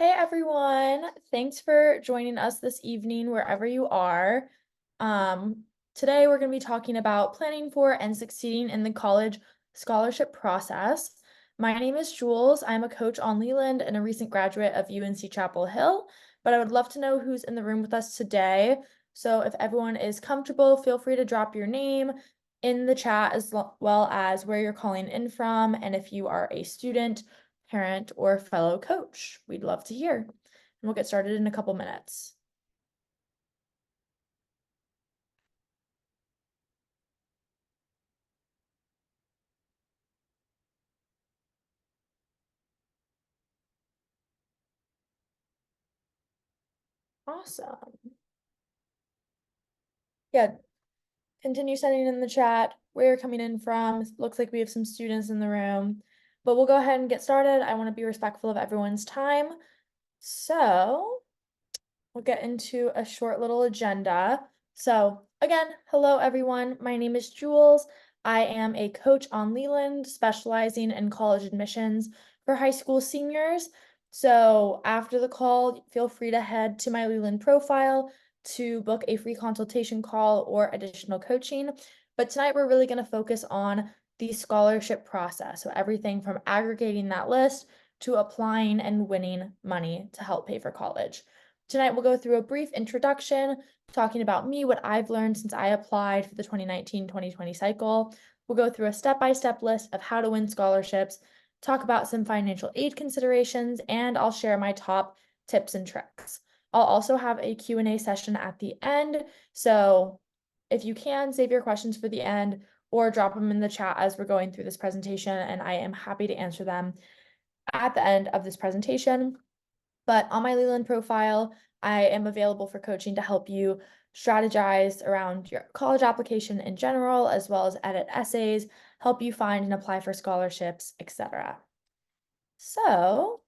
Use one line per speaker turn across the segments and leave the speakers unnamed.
Hey everyone, thanks for joining us this evening wherever you are. Um, Today we're going to be talking about planning for and succeeding in the college scholarship process. My name is Jules. I'm a coach on Leland and a recent graduate of UNC Chapel Hill, but I would love to know who's in the room with us today. So if everyone is comfortable, feel free to drop your name in the chat as well as where you're calling in from, and if you are a student, parent, or fellow coach. We'd love to hear. And we'll get started in a couple minutes. Awesome. Yeah, continue sending in the chat where you're coming in from. Looks like we have some students in the room, but we'll go ahead and get started. I want to be respectful of everyone's time. So we'll get into a short little agenda. So again, hello everyone. My name is Jules. I am a coach on Leland, specializing in college admissions for high school seniors. So after the call, feel free to head to my Leland profile to book a free consultation call or additional coaching. But tonight we're really going to focus on the scholarship process. So everything from aggregating that list to applying and winning money to help pay for college. Tonight, we'll go through a brief introduction, talking about me, what I've learned since I applied for the 2019-2020 cycle. We'll go through a step-by-step list of how to win scholarships, talk about some financial aid considerations, and I'll share my top tips and tricks. I'll also have a Q&A session at the end, so if you can, save your questions for the end or drop them in the chat as we're going through this presentation, and I am happy to answer them at the end of this presentation. But on my Leland profile, I am available for coaching to help you strategize around your college application in general, as well as edit essays, help you find and apply for scholarships, etc. So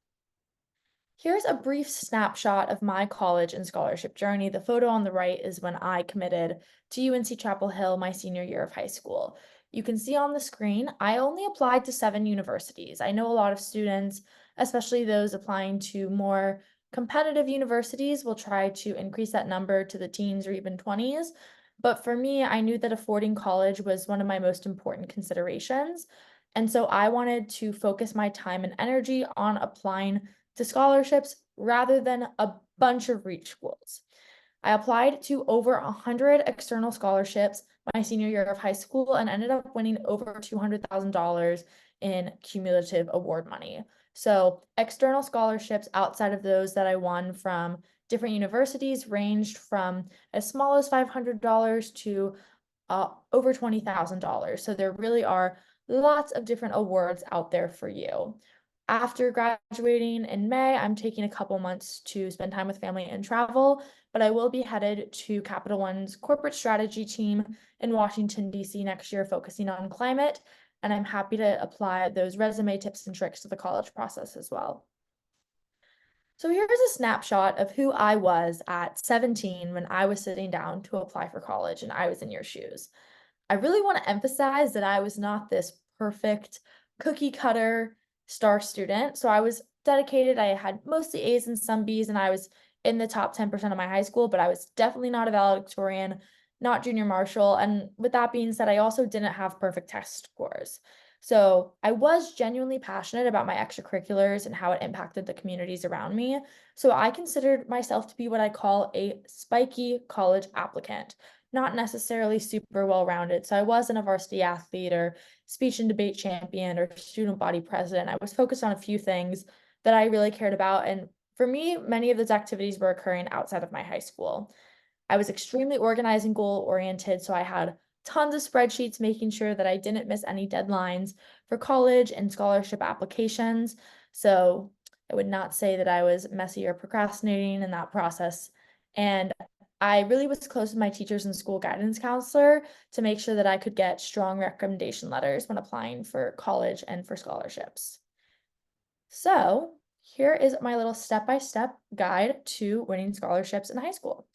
here's a brief snapshot of my college and scholarship journey. The photo on the right is when I committed to UNC Chapel Hill my senior year of high school. You can see on the screen, I only applied to 7 universities. I know a lot of students, especially those applying to more competitive universities, will try to increase that number to the teens or even 20s. But for me, I knew that affording college was one of my most important considerations. And so I wanted to focus my time and energy on applying to scholarships rather than a bunch of reach schools. I applied to over 100 external scholarships my senior year of high school and ended up winning over $200,000 in cumulative award money. So external scholarships outside of those that I won from different universities ranged from as small as $500 to over $20,000. So there really are lots of different awards out there for you. After graduating in May, I'm taking a couple months to spend time with family and travel, but I will be headed to Capital One's corporate strategy team in Washington, D.C. next year, focusing on climate, and I'm happy to apply those resume tips and tricks to the college process as well. So here's a snapshot of who I was at 17 when I was sitting down to apply for college and I was in your shoes. I really want to emphasize that I was not this perfect cookie cutter star student. So I was dedicated. I had mostly A's and some B's, and I was in the top 10% of my high school, but I was definitely not a valedictorian, not junior Marshall. And with that being said, I also didn't have perfect test scores. So I was genuinely passionate about my extracurriculars and how it impacted the communities around me. So I considered myself to be what I call a spiky college applicant, not necessarily super well-rounded. So I wasn't a varsity athlete or speech and debate champion or student body president. I was focused on a few things that I really cared about. And for me, many of those activities were occurring outside of my high school. I was extremely organized and goal-oriented, so I had tons of spreadsheets making sure that I didn't miss any deadlines for college and scholarship applications. So I would not say that I was messy or procrastinating in that process. And I really was close with my teachers and school guidance counselor to make sure that I could get strong recommendation letters when applying for college and for scholarships. So here is my little step-by-step guide to winning scholarships in high school.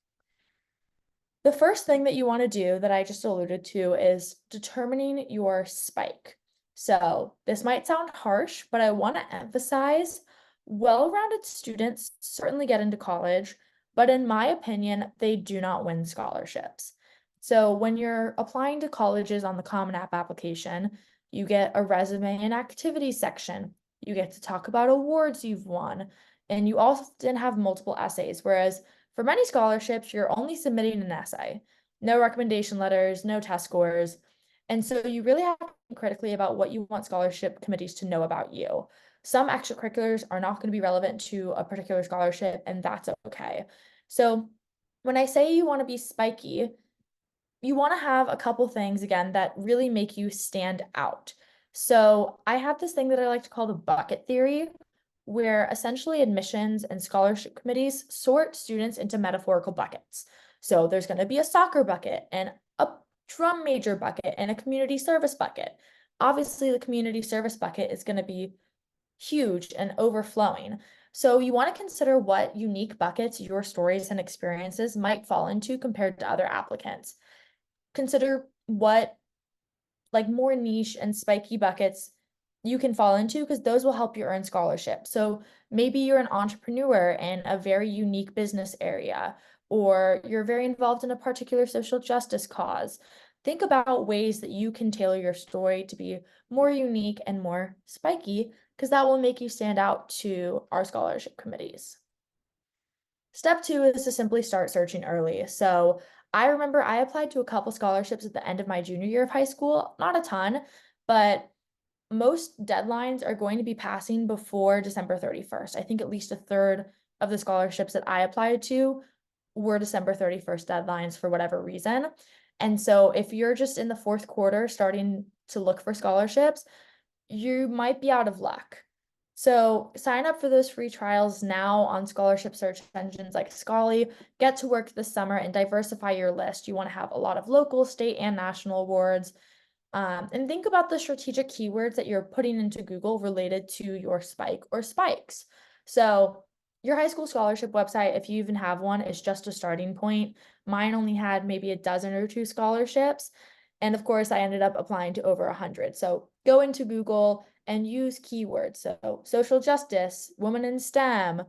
The first thing that you want to do that I just alluded to is determining your spike. So this might sound harsh, but I want to emphasize Well-rounded students certainly get into college, but in my opinion, they do not win scholarships. So when you're applying to colleges on the Common App application, you get a resume and activities section. You get to talk about awards you've won, and you often have multiple essays, whereas for many scholarships, you're only submitting an essay. No recommendation letters, no test scores. And so you really have to think critically about what you want scholarship committees to know about you. Some extracurriculars are not going to be relevant to a particular scholarship, and that's okay. So when I say you want to be spiky, you want to have a couple things again that really make you stand out. So I have this thing that I like to call the bucket theory, where essentially admissions and scholarship committees sort students into metaphorical buckets. So there's going to be a soccer bucket and a drum major bucket and a community service bucket. Obviously, the community service bucket is going to be huge and overflowing. So you want to consider what unique buckets your stories and experiences might fall into compared to other applicants. Consider what like more niche and spiky buckets you can fall into because those will help you earn scholarship. So maybe you're an entrepreneur in a very unique business area, or you're very involved in a particular social justice cause. Think about ways that you can tailor your story to be more unique and more spiky, because that will make you stand out to our scholarship committees. Step two is to simply start searching early. So I remember I applied to a couple scholarships at the end of my junior year of high school, not a ton, but most deadlines are going to be passing before December 31st. I think at least a third of the scholarships that I applied to were December 31st deadlines for whatever reason. And so if you're just in the fourth quarter starting to look for scholarships, you might be out of luck. So sign up for those free trials now on scholarship search engines like Scholarly. Get to work this summer and diversify your list. You want to have a lot of local, state, and national awards. And think about the strategic keywords that you're putting into Google related to your spike or spikes. So your high school scholarship website, if you even have one, is just a starting point. Mine only had maybe a dozen or two scholarships. And of course, I ended up applying to over 100. So go into Google and use keywords. So social justice, women in STEM,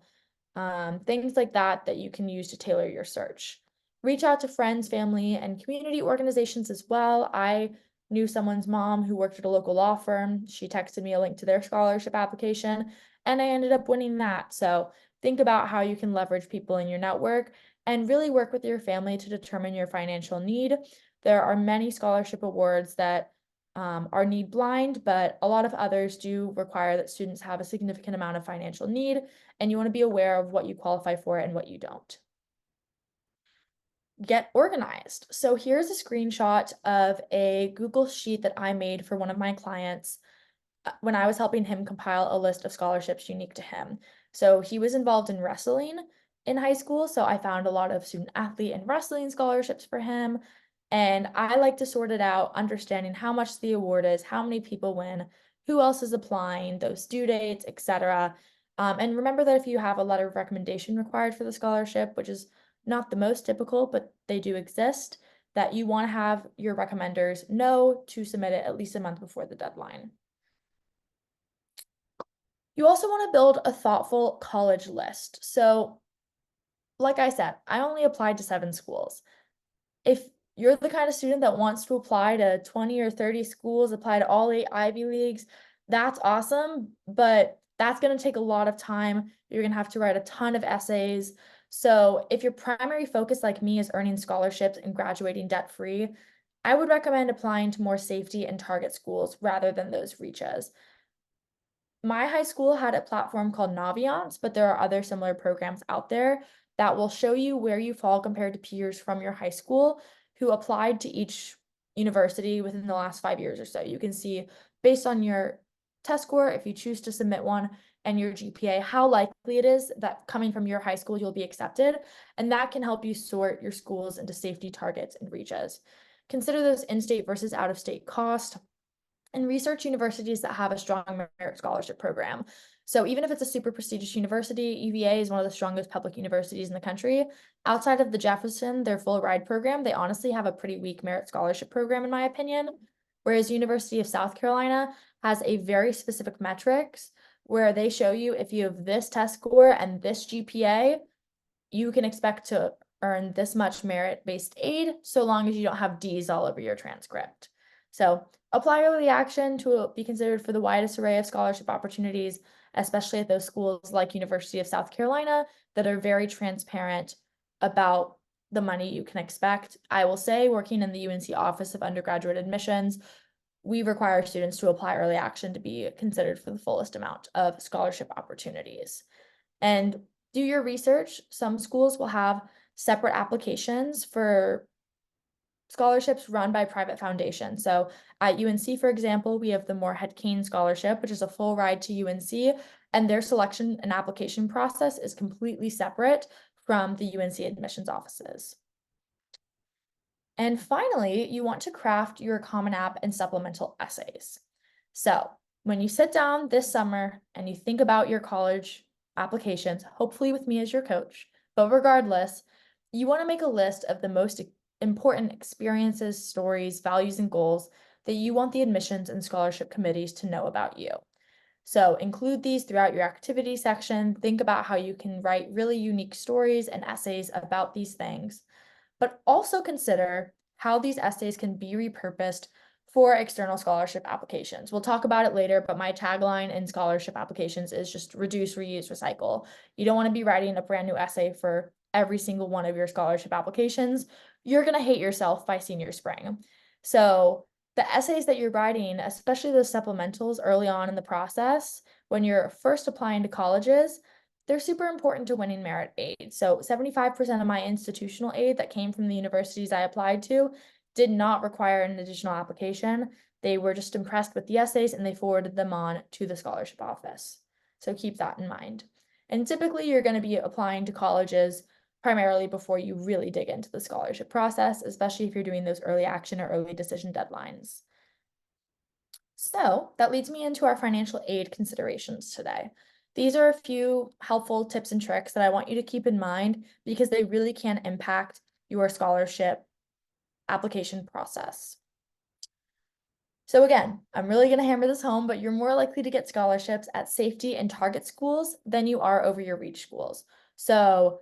things like that that you can use to tailor your search. Reach out to friends, family, and community organizations as well. I knew someone's mom who worked at a local law firm. She texted me a link to their scholarship application, and I ended up winning that. So think about how you can leverage people in your network and really work with your family to determine your financial need. There are many scholarship awards that are need blind, but a lot of others do require that students have a significant amount of financial need, and you want to be aware of what you qualify for and what you don't. Get organized. So here's a screenshot of a Google sheet that I made for one of my clients when I was helping him compile a list of scholarships unique to him. So he was involved in wrestling in high school, so I found a lot of student athlete and wrestling scholarships for him. And I like to sort it out, understanding how much the award is, how many people win, who else is applying, those due dates, etc. And remember that if you have a letter of recommendation required for the scholarship, which is not the most typical, but they do exist, that you want to have your recommenders know to submit it at least a month before the deadline. You also want to build a thoughtful college list. So, like I said, I only applied to 7 schools. If you're the kind of student that wants to apply to 20 or 30 schools, apply to all 8 Ivy Leagues, that's awesome, but that's going to take a lot of time. You're going to have to write a ton of essays. So, if your primary focus, like me, is earning scholarships and graduating debt-free, I would recommend applying to more safety and target schools rather than those reaches. My high school had a platform called Naviance, but there are other similar programs out there that will show you where you fall compared to peers from your high school who applied to each university within the last 5 years or so. You can see based on your test score, if you choose to submit one, and your GPA, how likely it is that coming from your high school you'll be accepted. And that can help you sort your schools into safety targets and reaches. Consider those in-state versus out-of-state cost and research universities that have a strong merit scholarship program. So even if it's a super prestigious university, UVA is one of the strongest public universities in the country. Outside of the Jefferson, their full ride program, they honestly have a pretty weak merit scholarship program, in my opinion. Whereas University of South Carolina has a very specific metrics where they show you if you have this test score and this GPA, you can expect to earn this much merit-based aid so long as you don't have D's all over your transcript. So apply early action to be considered for the widest array of scholarship opportunities, especially at those schools like University of South Carolina that are very transparent about the money you can expect. I will say, working in the UNC Office of Undergraduate Admissions, we require students to apply early action to be considered for the fullest amount of scholarship opportunities. And do your research. Some schools will have separate applications for scholarships run by private foundations. So at UNC, for example, we have the Morehead-Cain Scholarship, which is a full ride to UNC, and their selection and application process is completely separate from the UNC admissions offices. And finally, you want to craft your Common App and supplemental essays. So when you sit down this summer and you think about your college applications, hopefully with me as your coach, but regardless, you want to make a list of the most important experiences, stories, values, and goals that you want the admissions and scholarship committees to know about you. So include these throughout your activity section. Think about how you can write really unique stories and essays about these things, but also consider how these essays can be repurposed for external scholarship applications. We'll talk about it later, but my tagline in scholarship applications is just reduce, reuse, recycle. You don't want to be writing a brand new essay for every single one of your scholarship applications. You're going to hate yourself by senior spring. So the essays that you're writing, especially those supplementals early on in the process, when you're first applying to colleges, they're super important to winning merit aid. So 75% of my institutional aid that came from the universities I applied to did not require an additional application. They were just impressed with the essays and they forwarded them on to the scholarship office. So keep that in mind. And typically you're going to be applying to colleges primarily before you really dig into the scholarship process, especially if you're doing those early action or early decision deadlines. So that leads me into our financial aid considerations today. These are a few helpful tips and tricks that I want you to keep in mind because they really can impact your scholarship application process. So again, I'm really going to hammer this home, but you're more likely to get scholarships at safety and target schools than you are over your reach schools. So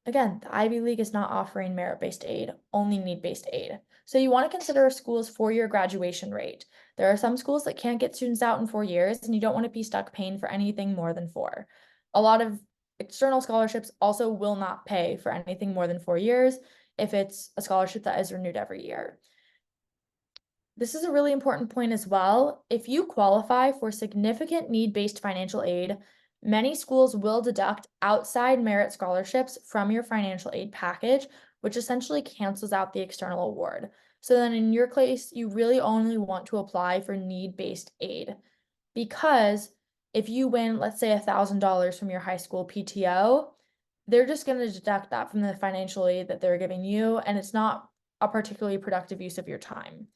again, the Ivy League is not offering merit-based aid, only need-based aid. So you want to consider a school's four-year graduation rate. There are some schools that can't get students out in 4 years, and you don't want to be stuck paying for anything more than 4. A lot of external scholarships also will not pay for anything more than 4 years if it's a scholarship that is renewed every year. This is a really important point as well. If you qualify for significant need-based financial aid, many schools will deduct outside merit scholarships from your financial aid package, which essentially cancels out the external award. So then in your case, you really only want to apply for need-based aid because if you win, let's say $1,000 from your high school PTO, they're just going to deduct that from the financial aid that they're giving you, and it's not a particularly productive use of your time.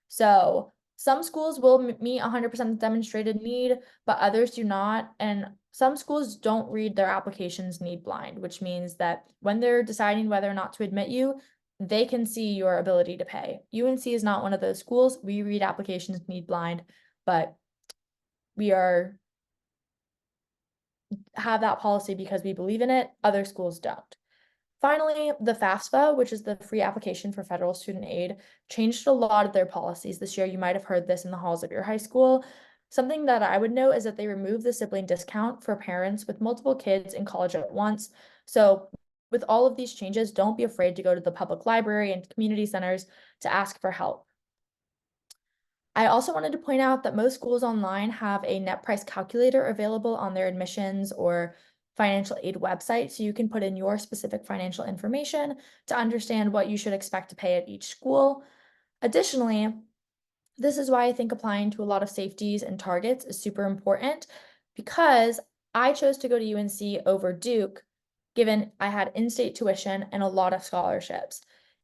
So some schools will meet 100% demonstrated need, but others do not. And some schools don't read their applications need blind, which means that when they're deciding whether or not to admit you, they can see your ability to pay. UNC is not one of those schools. We read applications need blind, but we have that policy because we believe in it. Other schools don't. Finally, the FAFSA, which is the free application for federal student aid, changed a lot of their policies this year. You might have heard this in the halls of your high school. Something that I would note is that they removed the sibling discount for parents with multiple kids in college at once. So with all of these changes, don't be afraid to go to the public library and community centers to ask for help. I also wanted to point out that most schools online have a net price calculator available on their admissions or financial aid website, so you can put in your specific financial information to understand what you should expect to pay at each school. Additionally, this is why I think applying to a lot of safeties and targets is super important because I chose to go to UNC over Duke, given I had in-state tuition and a lot of scholarships.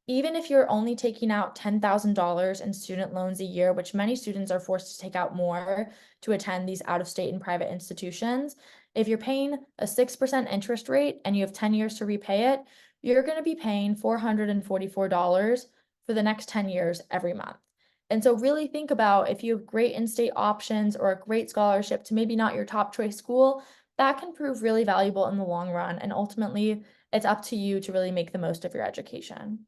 Even if you're only taking out $10,000 in student loans a year, which many students are forced to take out more to attend these out-of-state and private institutions, if you're paying a 6% interest rate and you have 10 years to repay it, you're going to be paying $444 for the next 10 years every month. And so really think about if you have great in-state options or a great scholarship to maybe not your top choice school, that can prove really valuable in the long run. And ultimately, it's up to you to really make the most of your education.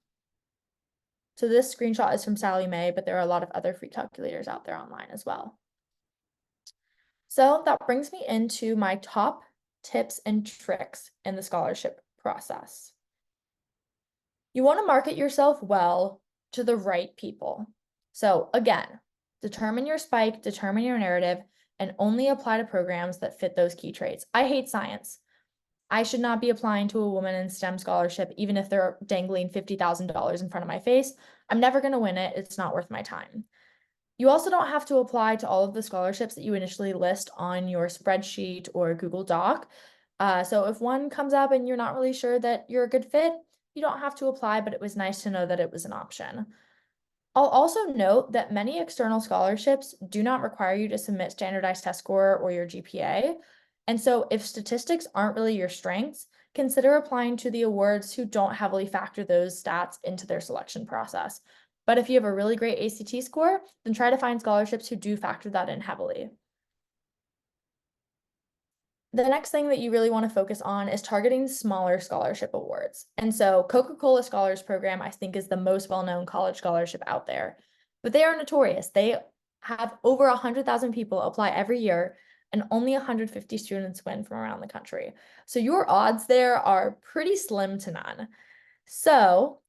So this screenshot is from Sally Mae, but there are a lot of other free calculators out there online as well. So that brings me into my top tips and tricks in the scholarship process. You want to market yourself well to the right people. So again, determine your spike, determine your narrative, and only apply to programs that fit those key traits. I hate science. I should not be applying to a woman in STEM scholarship, even if they're dangling $50,000 in front of my face. I'm never going to win it. It's not worth my time. You also don't have to apply to all of the scholarships that you initially list on your spreadsheet or Google Doc. So if one comes up and you're not really sure that you're a good fit, you don't have to apply, but it was nice to know that it was an option. I'll also note that many external scholarships do not require you to submit standardized test score or your GPA. And so if statistics aren't really your strengths, consider applying to the awards who don't heavily factor those stats into their selection process. But if you have a really great ACT score, then try to find scholarships who do factor that in heavily. The next thing that you really want to focus on is targeting smaller scholarship awards. And so Coca-Cola Scholars Program, I think, is the most well-known college scholarship out there. But they are notorious. They have over 100,000 people apply every year, and only 150 students win from around the country. So your odds there are pretty slim to none. So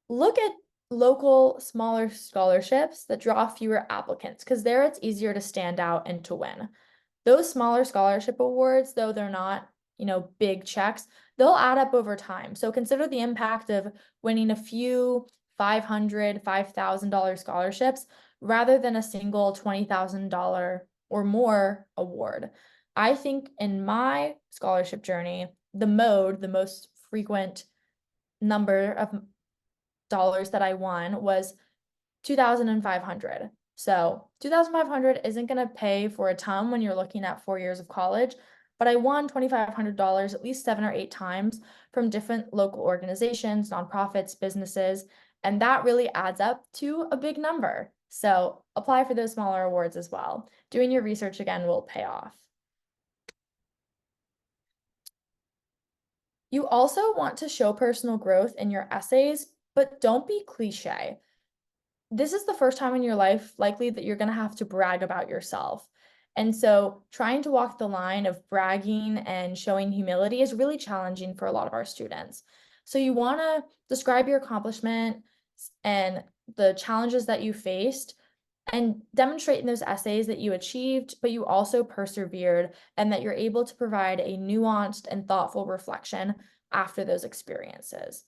look at local smaller scholarships that draw fewer applicants, because there it's easier to stand out and to win. Those smaller scholarship awards, though they're not, big checks, they'll add up over time. So consider the impact of winning a few $500, $5,000 scholarships rather than a single $20,000 or more award. I think in my scholarship journey, the most frequent number of dollars that I won was 2,500. So 2,500 isn't going to pay for a ton when you're looking at 4 years of college, but I won $2,500 at least 7 or 8 times from different local organizations, nonprofits, businesses, and that really adds up to a big number. So apply for those smaller awards as well. Doing your research again will pay off. You also want to show personal growth in your essays, but don't be cliche. This is the first time in your life likely that you're going to have to brag about yourself. And so trying to walk the line of bragging and showing humility is really challenging for a lot of our students. So you want to describe your accomplishments and the challenges that you faced and demonstrate in those essays that you achieved, but you also persevered and that you're able to provide a nuanced and thoughtful reflection after those experiences.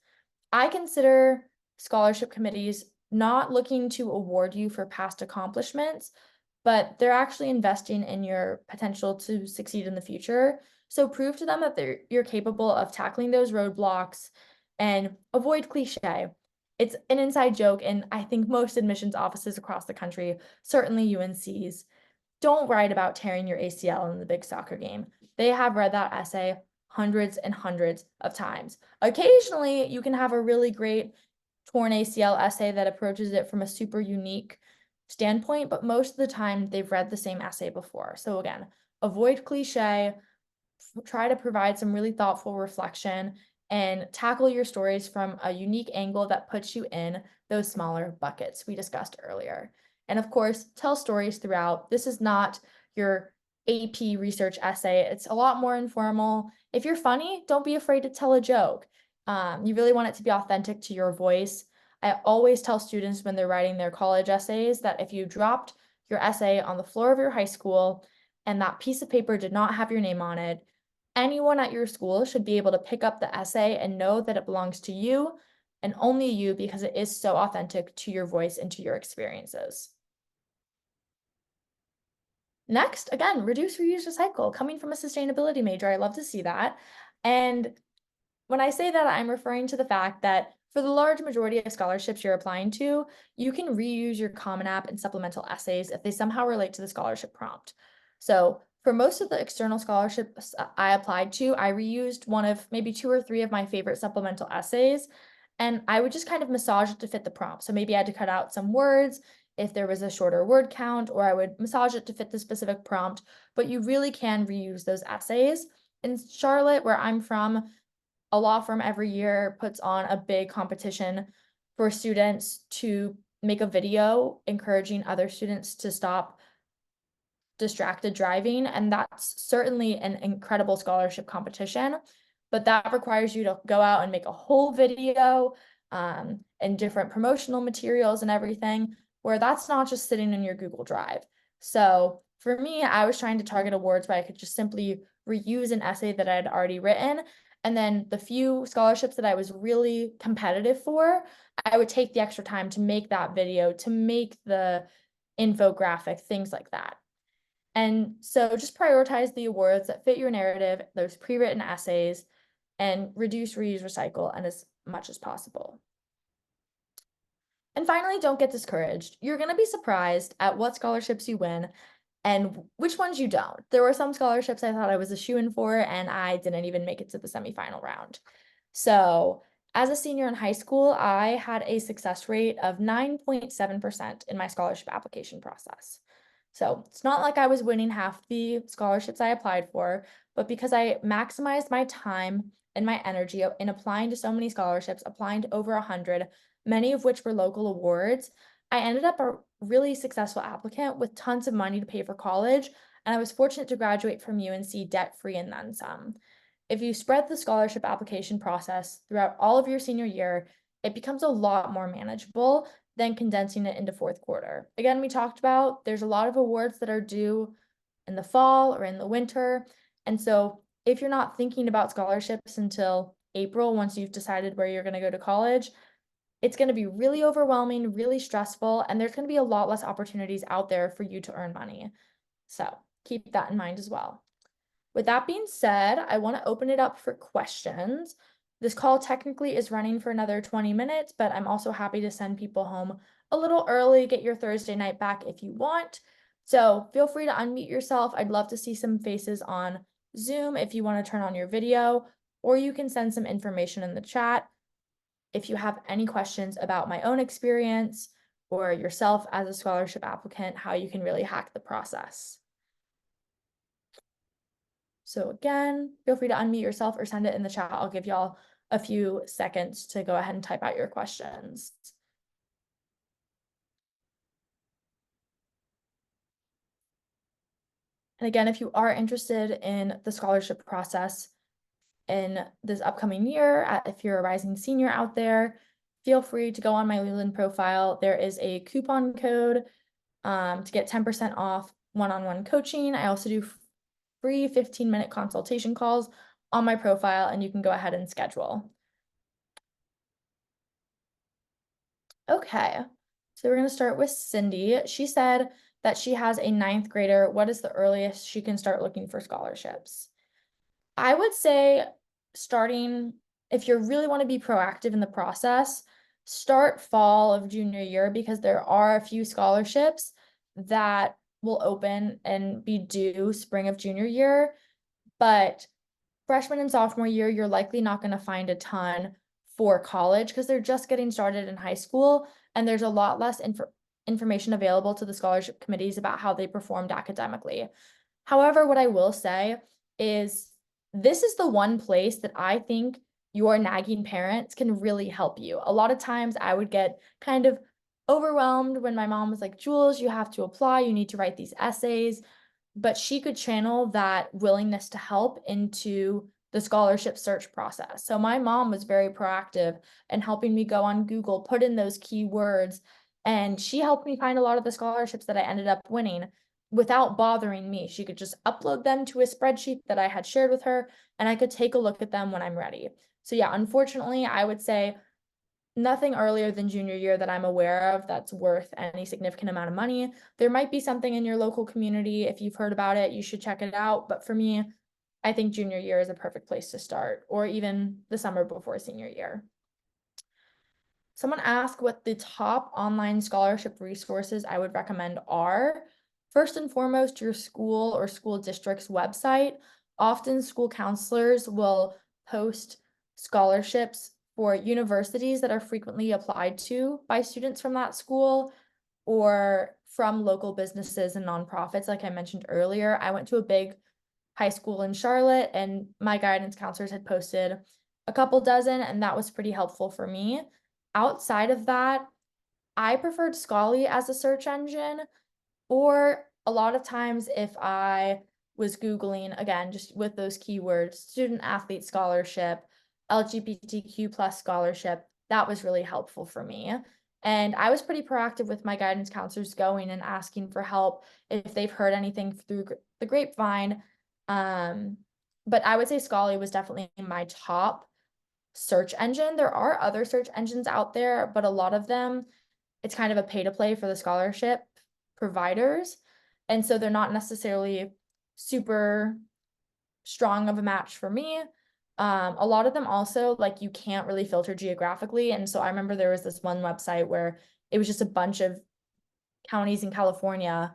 I consider scholarship committees not looking to award you for past accomplishments, but they're actually investing in your potential to succeed in the future. So prove to them that you're capable of tackling those roadblocks and avoid cliche. It's an inside joke, and I think most admissions offices across the country, certainly UNC's, don't write about tearing your ACL in the big soccer game. They have read that essay hundreds and hundreds of times. Occasionally, you can have a really great torn ACL essay that approaches it from a super unique standpoint, but most of the time they've read the same essay before. So again, avoid cliche, try to provide some really thoughtful reflection, and tackle your stories from a unique angle that puts you in those smaller buckets we discussed earlier. And of course, tell stories throughout. This is not your AP research essay. It's a lot more informal. If you're funny, don't be afraid to tell a joke. You really want it to be authentic to your voice. I always tell students when they're writing their college essays that if you dropped your essay on the floor of your high school and that piece of paper did not have your name on it, anyone at your school should be able to pick up the essay and know that it belongs to you and only you because it is so authentic to your voice and to your experiences. Next, again, reduce, reuse, recycle. Coming from a sustainability major, I love to see that. And when I say that, I'm referring to the fact that for the large majority of scholarships you're applying to, you can reuse your Common App and supplemental essays if they somehow relate to the scholarship prompt. So for most of the external scholarships I applied to, I reused one of maybe 2 or 3 of my favorite supplemental essays, and I would just kind of massage it to fit the prompt. So maybe I had to cut out some words if there was a shorter word count, or I would massage it to fit the specific prompt, but you really can reuse those essays. In Charlotte, where I'm from, a law firm every year puts on a big competition for students to make a video encouraging other students to stop distracted driving, and that's certainly an incredible scholarship competition, but that requires you to go out and make a whole video and different promotional materials and everything, where that's not just sitting in your Google Drive. So for me, I was trying to target awards where I could just simply reuse an essay that I had already written, and then the few scholarships that I was really competitive for, I would take the extra time to make that video, to make the infographic, things like that. And so just prioritize the awards that fit your narrative, those pre-written essays, and reduce, reuse, recycle, and as much as possible. And finally, don't get discouraged. You're going to be surprised at what scholarships you win and which ones you don't. There were some scholarships I thought I was a shoo-in for, and I didn't even make it to the semifinal round. So as a senior in high school, I had a success rate of 9.7% in my scholarship application process. So it's not like I was winning half the scholarships I applied for, but because I maximized my time and my energy in applying to so many scholarships, applying to over 100, many of which were local awards, I ended up a really successful applicant with tons of money to pay for college, and I was fortunate to graduate from UNC debt-free and then some. If you spread the scholarship application process throughout all of your senior year, it becomes a lot more manageable than condensing it into fourth quarter. Again, we talked about there's a lot of awards that are due in the fall or in the winter. And so if you're not thinking about scholarships until April, once you've decided where you're going to go to college, it's going to be really overwhelming, really stressful, and there's going to be a lot less opportunities out there for you to earn money. So keep that in mind as well. With that being said, I want to open it up for questions. This call technically is running for another 20 minutes, but I'm also happy to send people home a little early, get your Thursday night back if you want. So feel free to unmute yourself. I'd love to see some faces on Zoom if you want to turn on your video, or you can send some information in the chat. If you have any questions about my own experience or yourself as a scholarship applicant, how you can really hack the process. So again, feel free to unmute yourself or send it in the chat. I'll give y'all a few seconds to go ahead and type out your questions. And again, if you are interested in the scholarship process in this upcoming year, if you're a rising senior out there, feel free to go on my Leland profile. There is a coupon code to get 10% off one-on-one coaching. I also do free 15-minute consultation calls on my profile, and you can go ahead and schedule. Okay, so we're going to start with Cindy. She said that she has a 9th grader. What is the earliest she can start looking for scholarships? I would say starting, if you really want to be proactive in the process, start fall of junior year, because there are a few scholarships that will open and be due spring of junior year. But freshman and sophomore year, you're likely not going to find a ton for college because they're just getting started in high school, and there's a lot less information available to the scholarship committees about how they performed academically. However, what I will say is this is the one place that I think your nagging parents can really help you. A lot of times I would get kind of overwhelmed when my mom was like, Jules, you have to apply, you need to write these essays. But she could channel that willingness to help into the scholarship search process. So my mom was very proactive in helping me go on Google, put in those keywords, and she helped me find a lot of the scholarships that I ended up winning without bothering me. She could just upload them to a spreadsheet that I had shared with her, and I could take a look at them when I'm ready. So yeah, unfortunately, I would say nothing earlier than junior year that I'm aware of that's worth any significant amount of money. There might be something in your local community. If you've heard about it, you should check it out. But for me, I think junior year is a perfect place to start, or even the summer before senior year. Someone asked what the top online scholarship resources I would recommend are. First and foremost, your school or school district's website. Often school counselors will post scholarships for universities that are frequently applied to by students from that school. or from local businesses and nonprofits, like I mentioned earlier. I went to a big high school in Charlotte, and my guidance counselors had posted a couple dozen, and that was pretty helpful for me. Outside of that, I preferred Scholarly as a search engine, or a lot of times if I was Googling, again, just with those keywords, student athlete scholarship, LGBTQ plus scholarship, that was really helpful for me. And I was pretty proactive with my guidance counselors going and asking for help if they've heard anything through the grapevine. Um, but I would say Scholarly was definitely my top search engine. There are other search engines out there, but a lot of them, it's kind of a pay to play for the scholarship providers. And so they're not necessarily super strong of a match for me. A lot of them also, like, you can't really filter geographically. And so I remember there was this one website where it was just a bunch of counties in California.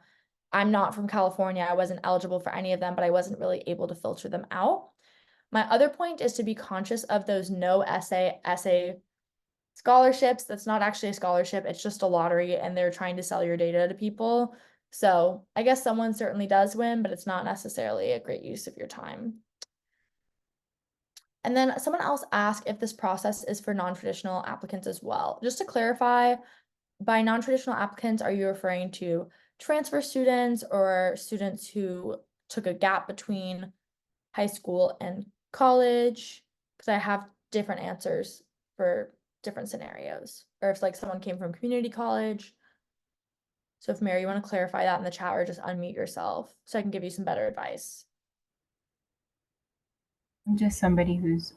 I'm not from California. I wasn't eligible for any of them, but I wasn't really able to filter them out. My other point is to be conscious of those no essay scholarships. That's not actually a scholarship, it's just a lottery, and they're trying to sell your data to people. So I guess someone certainly does win, but it's not necessarily a great use of your time. And then someone else asked if this process is for non-traditional applicants as well. Just to clarify, by non-traditional applicants, are you referring to transfer students or students who took a gap between high school and college? Because I have different answers for different scenarios. Or if like someone came from community college. So if Mary, you want to clarify that in the chat or just unmute yourself so I can give you some better advice.
I'm just somebody who's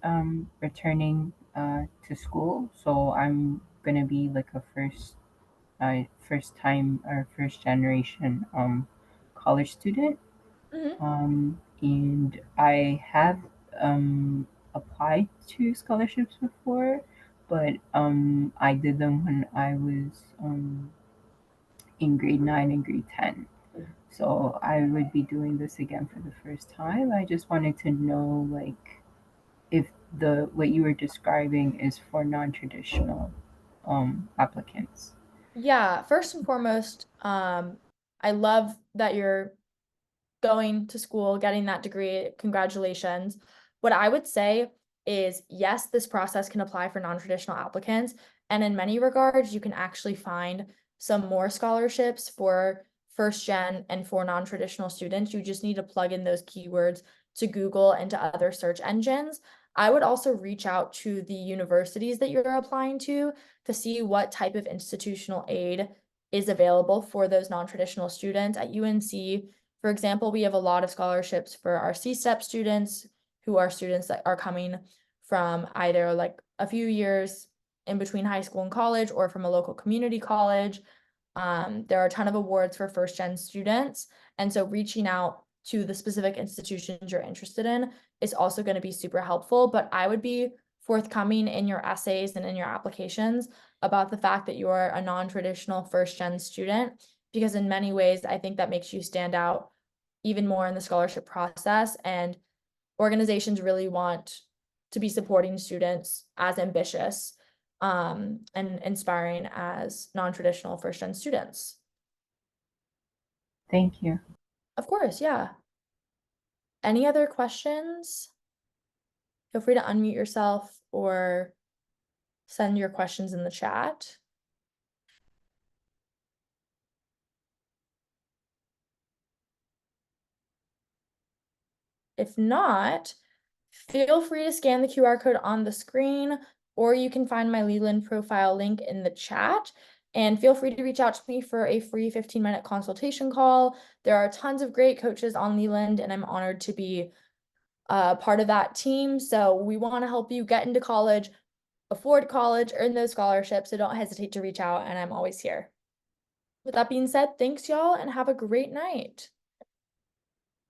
returning to school, so I'm gonna be like a first time or first generation college student.
Mhm.
And I have applied to scholarships before, but I did them when I was in grade 9 and grade 10. So I would be doing this again for the first time. I just wanted to know, like, if the what you were describing is for non-traditional applicants.
Yeah, first and foremost, I love that you're going to school, getting that degree. Congratulations. What I would say is yes, this process can apply for non-traditional applicants. And in many regards, you can actually find some more scholarships for first gen and for non-traditional students. You just need to plug in those keywords to Google and to other search engines. I would also reach out to the universities that you're applying to see what type of institutional aid is available for those non-traditional students. At UNC, for example, we have a lot of scholarships for our C-STEP students, who are students that are coming from either like a few years in between high school and college or from a local community college. There are a ton of awards for first gen students. And so reaching out to the specific institutions you're interested in is also going to be super helpful. But I would be forthcoming in your essays and in your applications about the fact that you are a non-traditional first gen student, because in many ways, I think that makes you stand out even more in the scholarship process. And organizations really want to be supporting students as ambitious and inspiring as non-traditional first gen students.
Thank you.
Of course, yeah. Any other questions? Feel free to unmute yourself or send your questions in the chat. If not, feel free to scan the QR code on the screen, or you can find my Leland profile link in the chat. And feel free to reach out to me for a free 15-minute consultation call. There are tons of great coaches on Leland, and I'm honored to be part of that team. So we want to help you get into college, afford college, earn those scholarships. So don't hesitate to reach out, and I'm always here. With that being said, thanks, y'all, and have a great night.